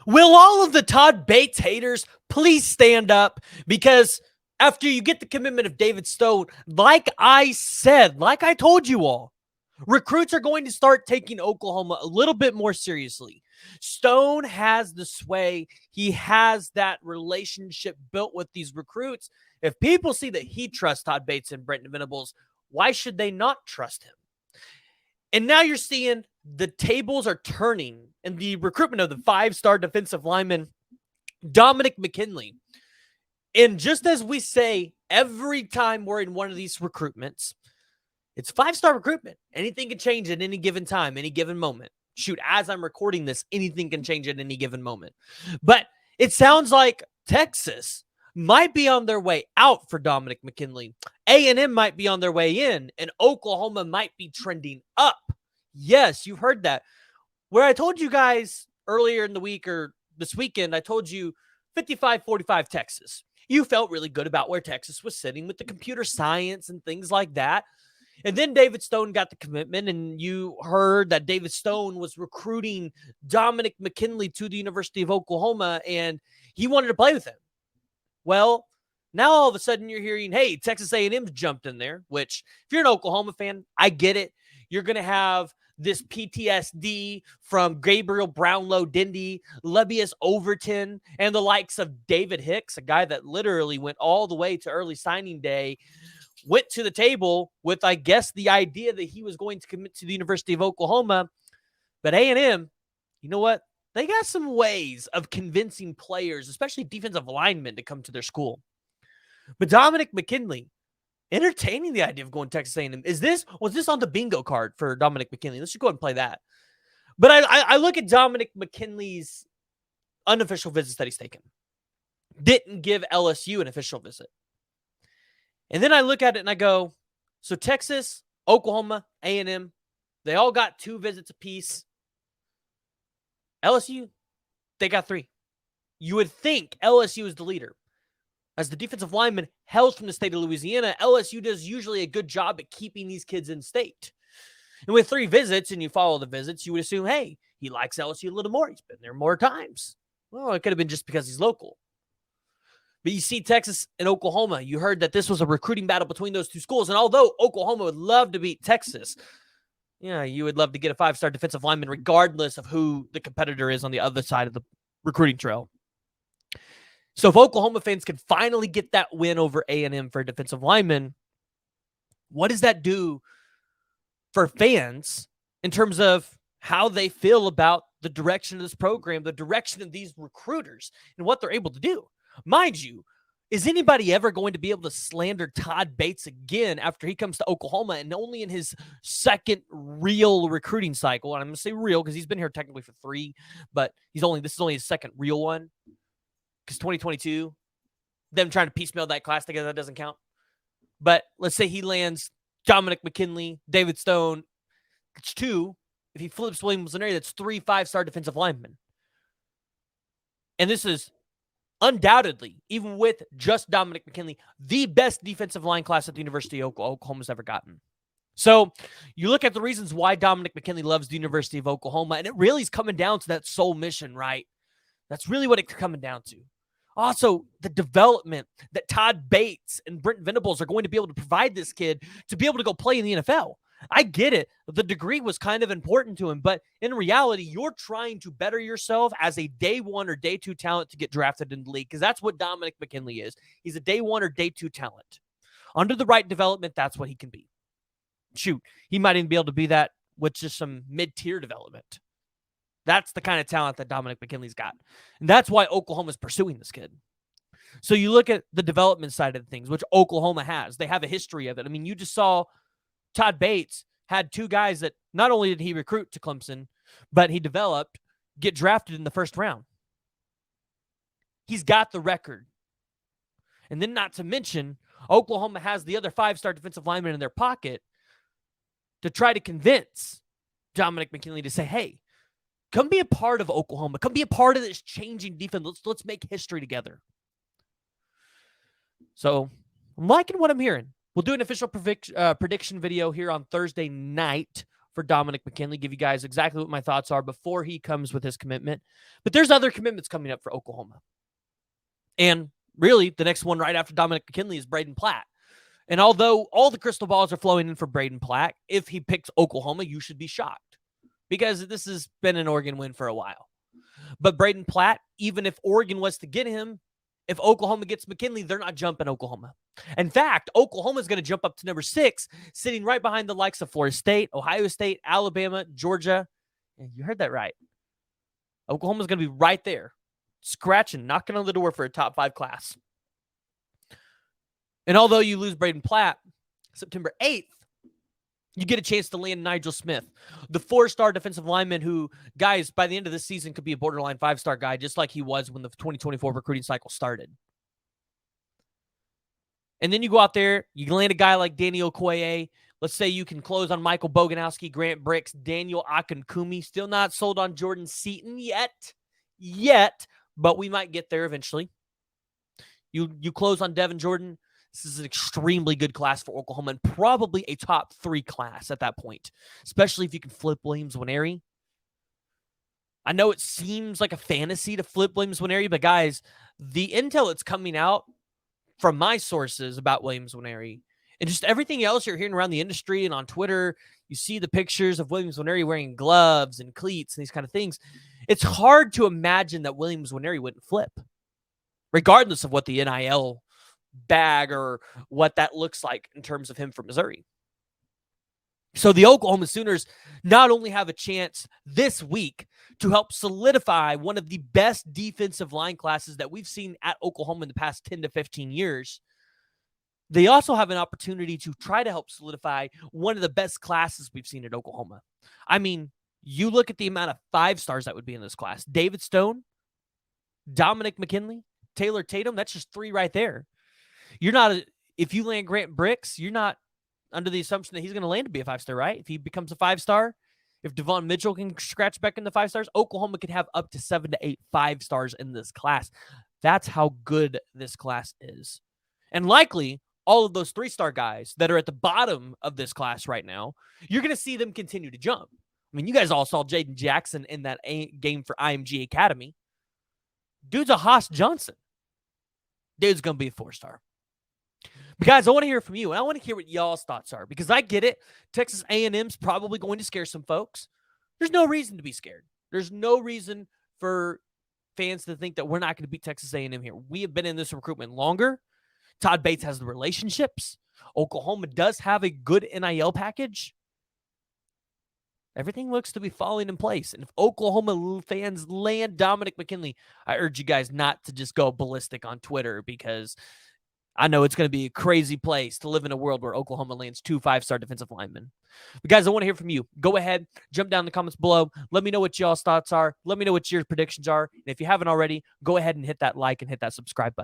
Will all of the Todd Bates haters please stand up? Because after you get the commitment of David Stone, like I said, like I told you all, recruits are going to start taking Oklahoma a little bit more seriously. Stone has the sway. He has that relationship built with these recruits. If people see that he trusts Todd Bates and Brenton Venables, why should they not trust him? And now you're seeing the tables are turning in the recruitment of the 5-star defensive lineman, Dominick McKinley. And just as we say every time we're in one of these recruitments, it's 5-star recruitment. Anything can change at any given time, any given moment. Shoot, as I'm recording this, anything can change at any given moment. But it sounds like Texas might be on their way out for Dominick McKinley. A&M might be on their way in, and Oklahoma might be trending up. Yes, you've heard that. Where I told you guys earlier in the week or this weekend, I told you 55-45 Texas. You felt really good about where Texas was sitting with the computer science and things like that. And then David Stone got the commitment, and you heard that David Stone was recruiting Dominick McKinley to the University of Oklahoma, and he wanted to play with him. Well, now all of a sudden you're hearing, hey, Texas A&M's jumped in there, which if you're an Oklahoma fan, I get it. You're going to have this PTSD from Gabriel Brownlow Dindy, Lebius Overton, and the likes of David Hicks, a guy that literally went all the way to early signing day, went to the table with, I guess, the idea that he was going to commit to the University of Oklahoma. But A&M, you know what? They got some ways of convincing players, especially defensive linemen, to come to their school. But Dominick McKinley, entertaining the idea of going to Texas A&M. Was this on the bingo card for Dominick McKinley? Let's just go ahead and play that. But I look at Dominick McKinley's unofficial visits that he's taken. Didn't give LSU an official visit. And then I look at it and I go, so Texas, Oklahoma, A&M, they all got 2 visits apiece. LSU, they got 3. You would think LSU is the leader. As the defensive lineman hails from the state of Louisiana, LSU does usually a good job at keeping these kids in state. And with 3 visits, and you follow the visits, you would assume, hey, he likes LSU a little more. He's been there more times. Well, it could have been just because he's local. But you see Texas and Oklahoma, you heard that this was a recruiting battle between those 2 schools. And although Oklahoma would love to beat Texas, yeah, you would love to get a 5-star defensive lineman regardless of who the competitor is on the other side of the recruiting trail. So if Oklahoma fans can finally get that win over A&M for a defensive lineman, what does that do for fans in terms of how they feel about the direction of this program, the direction of these recruiters, and what they're able to do? Mind you, is anybody ever going to be able to slander Todd Bates again after he comes to Oklahoma and only in his second real recruiting cycle? And I'm going to say real because he's been here technically for 3, but this is only his second real one. Because 2022, them trying to piecemeal that class together, that doesn't count. But let's say he lands Dominick McKinley, David Stone. It's 2. If he flips Williams Neri, that's 3 5-star defensive linemen. And this is undoubtedly, even with just Dominick McKinley, the best defensive line class that the University of Oklahoma's ever gotten. So you look at the reasons why Dominick McKinley loves the University of Oklahoma, and it really is coming down to that sole mission, right? That's really what it's coming down to. Also, the development that Todd Bates and Brenton Venables are going to be able to provide this kid to be able to go play in the NFL. I get it. The degree was kind of important to him, but in reality, you're trying to better yourself as a day 1 or day 2 talent to get drafted in the league, because that's what Dominick McKinley is. He's a day 1 or day 2 talent. Under the right development, that's what he can be. Shoot, he might even be able to be that with just some mid-tier development. That's the kind of talent that Dominick McKinley's got. And that's why Oklahoma's pursuing this kid. So you look at the development side of things, which Oklahoma has. They have a history of it. I mean, you just saw Todd Bates had 2 guys that not only did he recruit to Clemson, but he developed, get drafted in the first round. He's got the record. And then not to mention, Oklahoma has the other 5-star defensive lineman in their pocket to try to convince Dominick McKinley to say, hey, come be a part of Oklahoma. Come be a part of this changing defense. Let's make history together. So I'm liking what I'm hearing. We'll do an official prediction video here on Thursday night for Dominick McKinley, give you guys exactly what my thoughts are before he comes with his commitment. But there's other commitments coming up for Oklahoma. And really, the next one right after Dominick McKinley is Braden Platt. And although all the crystal balls are flowing in for Braden Platt, if he picks Oklahoma, you should be shocked because this has been an Oregon win for a while. But Braden Platt, even if Oregon was to get him, if Oklahoma gets McKinley, they're not jumping Oklahoma. In fact, Oklahoma is going to jump up to number 6, sitting right behind the likes of Florida State, Ohio State, Alabama, Georgia. And you heard that right. Oklahoma's going to be right there, scratching, knocking on the door for a top 5 class. And although you lose Braden Platt, September 8th, you get a chance to land Nigel Smith, the 4-star defensive lineman who, guys, by the end of this season could be a borderline 5-star guy, just like he was when the 2024 recruiting cycle started. And then you go out there, you land a guy like Daniel Okoye. Let's say you can close on Michael Boganowski, Grant Bricks, Daniel Akankumi. Still not sold on Jordan Seaton yet, but we might get there eventually. You close on Devin Jordan. This is an extremely good class for Oklahoma and probably a top 3 class at that point, especially if you can flip Williams Nwaneri. I know it seems like a fantasy to flip Williams Nwaneri, but guys, the intel that's coming out from my sources about Williams Nwaneri and just everything else you're hearing around the industry and on Twitter, you see the pictures of Williams Nwaneri wearing gloves and cleats and these kind of things. It's hard to imagine that Williams Nwaneri wouldn't flip, regardless of what the NIL bag or what that looks like in terms of him from Missouri. So the Oklahoma Sooners not only have a chance this week to help solidify one of the best defensive line classes that we've seen at Oklahoma in the past 10 to 15 years, they also have an opportunity to try to help solidify one of the best classes we've seen at Oklahoma. I mean, you look at the amount of 5-stars that would be in this class. David Stone, Dominick McKinley, Taylor Tatum, that's just 3 right there. If you land Grant Bricks, you're not under the assumption that he's going to land to be a 5-star, right? If he becomes a 5-star, if Devon Mitchell can scratch back in the 5 stars, Oklahoma could have up to 7 to 8 5-stars in this class. That's how good this class is. And likely, all of those 3-star guys that are at the bottom of this class right now, you're going to see them continue to jump. I mean, you guys all saw Jaden Jackson in that game for IMG Academy. Dude's a Haas Johnson. Dude's going to be a 4-star. But guys, I want to hear from you, and I want to hear what y'all's thoughts are, because I get it. Texas A&M's probably going to scare some folks. There's no reason to be scared. There's no reason for fans to think that we're not going to beat Texas A&M here. We have been in this recruitment longer. Todd Bates has the relationships. Oklahoma does have a good NIL package. Everything looks to be falling in place. And if Oklahoma fans land Dominick McKinley, I urge you guys not to just go ballistic on Twitter, because I know it's going to be a crazy place to live in a world where Oklahoma lands 2 5-star defensive linemen. But guys, I want to hear from you. Go ahead, jump down in the comments below. Let me know what y'all's thoughts are. Let me know what your predictions are. And if you haven't already, go ahead and hit that like and hit that subscribe button.